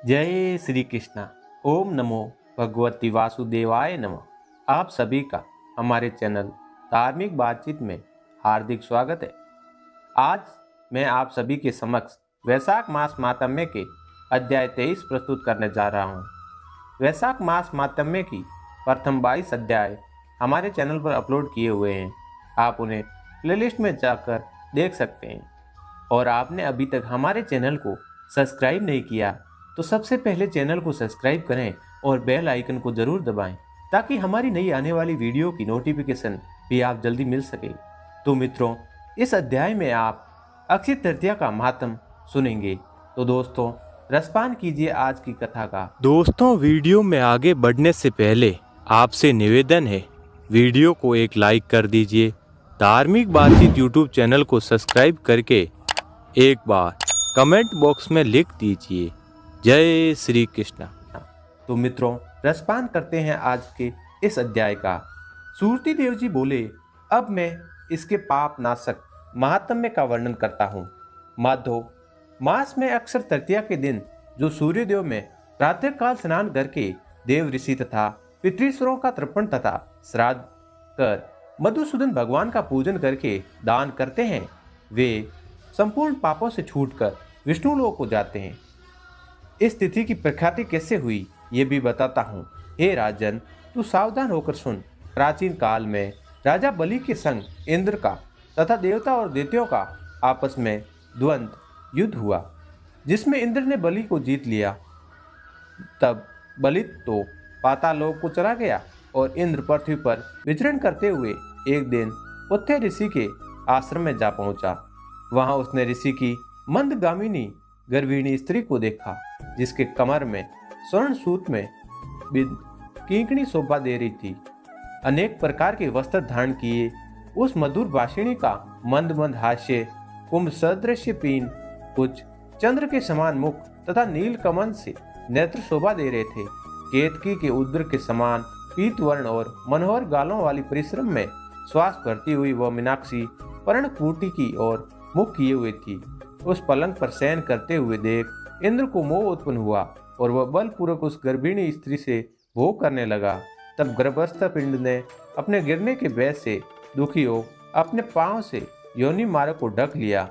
जय श्री कृष्णा। ओम नमो भगवती वासुदेवाय नमः। आप सभी का हमारे चैनल धार्मिक बातचीत में हार्दिक स्वागत है। आज मैं आप सभी के समक्ष वैशाख मास मातम्य के अध्याय 23 प्रस्तुत करने जा रहा हूँ। वैशाख मास मातम्य की प्रथम 22 अध्याय हमारे चैनल पर अपलोड किए हुए हैं। आप उन्हें प्लेलिस्ट में जाकर देख सकते हैं। और आपने अभी तक हमारे चैनल को सब्सक्राइब नहीं किया तो सबसे पहले चैनल को सब्सक्राइब करें और बेल आइकन को ज़रूर दबाएं ताकि हमारी नई आने वाली वीडियो की नोटिफिकेशन भी आप जल्दी मिल सके। तो मित्रों, इस अध्याय में आप अक्षय तृतीया का महात्म सुनेंगे। तो दोस्तों, रसपान कीजिए आज की कथा का। दोस्तों, वीडियो में आगे बढ़ने से पहले आपसे निवेदन है, वीडियो को एक लाइक कर दीजिए। धार्मिक बातचीत यूट्यूब चैनल को सब्सक्राइब करके एक बार कमेंट बॉक्स में लिख दीजिए, जय श्री कृष्ण। तो मित्रों, रसपान करते हैं आज के इस अध्याय का। सूरती देव जी बोले, अब मैं इसके पाप नाशक महात्म्य का वर्णन करता हूँ। माधव मास में अक्षर तृतीया के दिन जो सूर्यदेव में प्रातःकाल स्नान करके देव ऋषि तथा पितृश्वरों का तर्पण तथा श्राद्ध कर मधुसूदन भगवान का पूजन करके दान करते हैं, वे संपूर्ण पापों से छूटकर विष्णु लोक को जाते हैं। इस तिथि की प्रख्याति कैसे हुई ये भी बताता हूँ। हे राजन, तू सावधान होकर सुन। प्राचीन काल में राजा बलि के संग इंद्र का तथा देवता और दैत्यों का आपस में द्वंद्व युद्ध हुआ, जिसमें इंद्र ने बलि को जीत लिया। तब बलि तो पातालोक को चला गया और इंद्र पृथ्वी पर विचरण करते हुए एक दिन उत्थे ऋषि के आश्रम में जा पहुंचा। वहां उसने ऋषि की मंदगामिनी गर्भिणी स्त्री को देखा, जिसके कमर में स्वर्ण सूत में बिंद किंकणी शोभा दे रही थी। अनेक प्रकार के वस्त्र धारण किए उस मधुर भाषिणी का मंद मंद हास्य, कुंभ सदृश पीन, कुछ चंद्र के समान मुख तथा नील कमल से नेत्र शोभा दे रहे थे। केतकी के उद्र के समान पीत वर्ण और मनोहर गालों वाली परिश्रम में श्वास भरती हुई वह मीनाक्षी पर्णकुटी की और मुख किए हुए थी। उस पलंग पर शयन करते हुए देख इंद्र को मोह उत्पन्न हुआ और वह बलपूर्वक उस गर्भिणी स्त्री से भोग करने लगा। तब गर्भस्थ पिंड ने अपने गिरने के भय से दुखी हो अपने पांव से योनि मार्ग को ढक लिया,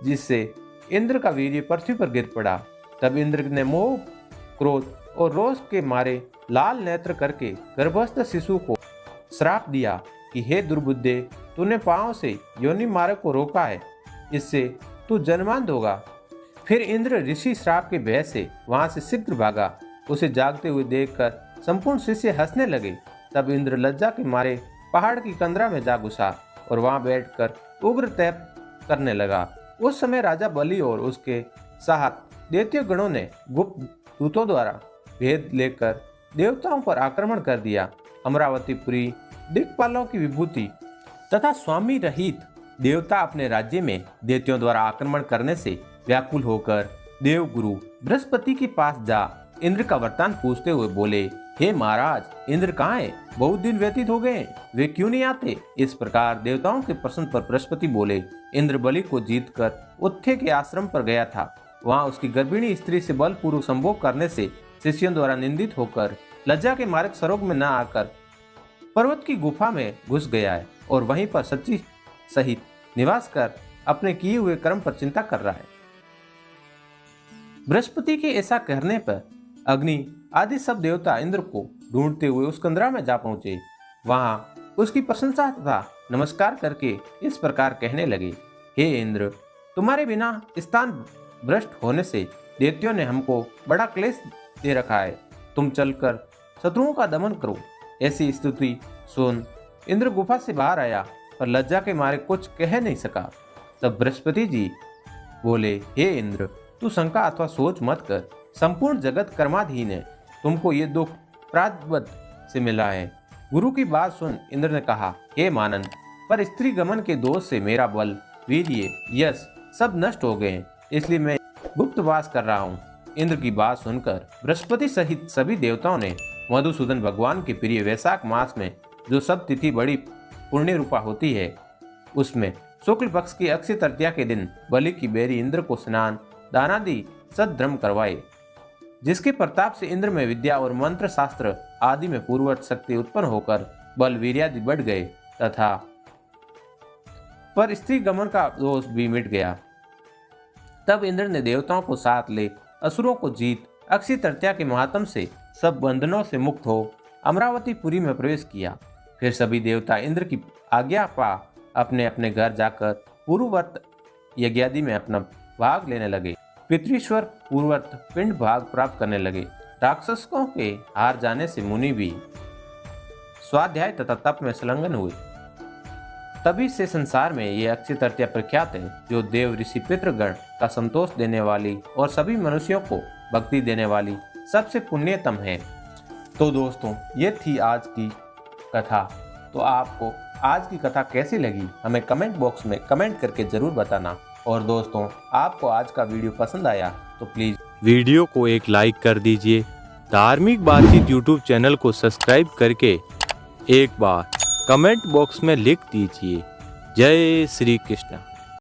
जिससे इंद्र का वीर्य पृथ्वी पर गिर पड़ा। तब इंद्र ने मोह, क्रोध और रोष के मारे लाल नेत्र करके गर्भस्थ शिशु को श्राप दिया कि हे दुर्बुद्धे, तूने पांव से योनि मार्ग को रोका है, इससे तू जन्मांध होगा। फिर इंद्र ऋषि श्राप के भय से वहां से शीघ्र भागा। उसे जागते हुए देखकर संपूर्ण शिष्य हंसने लगे। तब इंद्र लज्जा के मारे पहाड़ की कंदरा में जा घुसा और वहां बैठकर उग्र तप करने लगा। उस समय राजा बलि और उसके साथ दैत्य गणों ने गुप्त दूतों द्वारा भेद लेकर देवताओं पर आक्रमण कर दिया। अमरावतीपुरी दिक्पालों की विभूति तथा स्वामी रहित देवता अपने राज्य में दैत्यों द्वारा आक्रमण करने से व्याकुल होकर देवगुरु बृहस्पति के पास जा इंद्र का वरदान पूछते हुए बोले, हे महाराज, इंद्र कहाँ है? बहुत दिन व्यतीत हो गए, वे क्यों नहीं आते? इस प्रकार देवताओं के प्रश्न पर बृहस्पति बोले, इंद्र बलि को जीतकर उत्थे के आश्रम पर गया था। वहां उसकी गर्भिणी स्त्री से बलपूर्वक संभोग करने से शिष्यों द्वारा निंदित होकर लज्जा के मार्ग सरोग में न आकर पर्वत की गुफा में घुस गया है और वहीं पर सच्ची सहित निवास कर अपने किए हुए कर्म पर चिंता कर रहा है। बृहस्पति के ऐसा कहने पर अग्नि आदि सब देवता इंद्र को ढूंढते हुए उस कंदरा में जा पहुंचे। वहां उसकी प्रशंसा तथा नमस्कार करके इस प्रकार कहने लगे, हे इंद्र, तुम्हारे बिना स्थान भ्रष्ट होने से दैत्यों ने हमको बड़ा क्लेश दे रखा है। तुम चलकर शत्रुओं का दमन करो। ऐसी स्तुति सुन इंद्र गुफा से बाहर आया, पर लज्जा के मारे कुछ कह नहीं सका। तब बृहस्पति जी बोले, हे इंद्र, तू शंका अथवा सोच मत कर। संपूर्ण जगत कर्माधीन है। तुमको ये दुख प्रारब्ध से मिला है। गुरु की बात सुन। इंद्र ने कहा, हे मानन, पर स्त्री गमन के दोष से मेरा बल, वीर्य, यश सब नष्ट हो गए, इसलिए मैं गुप्तवास कर रहा हूँ। इंद्र की बात सुनकर बृहस्पति सहित सभी देवताओं ने मधुसूदन भगवान के प्रिय वैशाख मास में जो सब तिथि बड़ी पुण्य रूपा होती है, उसमें शुक्ल पक्ष की अक्षय तृतीया के दिन बलि की बेरी इंद्र को स्नान दानादि सद्धर्म करवाए। जिसके प्रताप से इंद्र में विद्या और मंत्र शास्त्र आदि में पूर्ववत शक्ति उत्पन्न होकर बल वीर्यादि बढ़ गए तथा पर स्त्री गमन का दोष भी मिट गया। तब इंद्र ने देवताओं को साथ ले असुरों को जीत अक्षय तृतीया के महात्म से सब बंधनों से मुक्त हो अमरावतीपुरी में प्रवेश किया। फिर सभी देवता इंद्र की आज्ञा पा अपने अपने घर जाकर पूर्ववर्त यज्ञादि में अपना भाग लेने लगे। पितृश्वर पूर्ववर्त पिंड भाग प्राप्त करने लगे। राक्षसों के हार जाने से मुनि भी स्वाध्याय तथा तप में संलग्न हुए। तभी से संसार में ये अक्षय तृतीया प्रख्यात है, जो देव ऋषि पितृगण का संतोष देने वाली और सभी मनुष्यों को भक्ति देने वाली सबसे पुण्यतम है। तो दोस्तों, ये थी आज की कथा। तो आपको आज की कथा कैसी लगी हमें कमेंट बॉक्स में कमेंट करके ज़रूर बताना। और दोस्तों, आपको आज का वीडियो पसंद आया तो प्लीज़ वीडियो को एक लाइक कर दीजिए। धार्मिक बातचीत यूट्यूब चैनल को सब्सक्राइब करके एक बार कमेंट बॉक्स में लिख दीजिए जय श्री कृष्ण।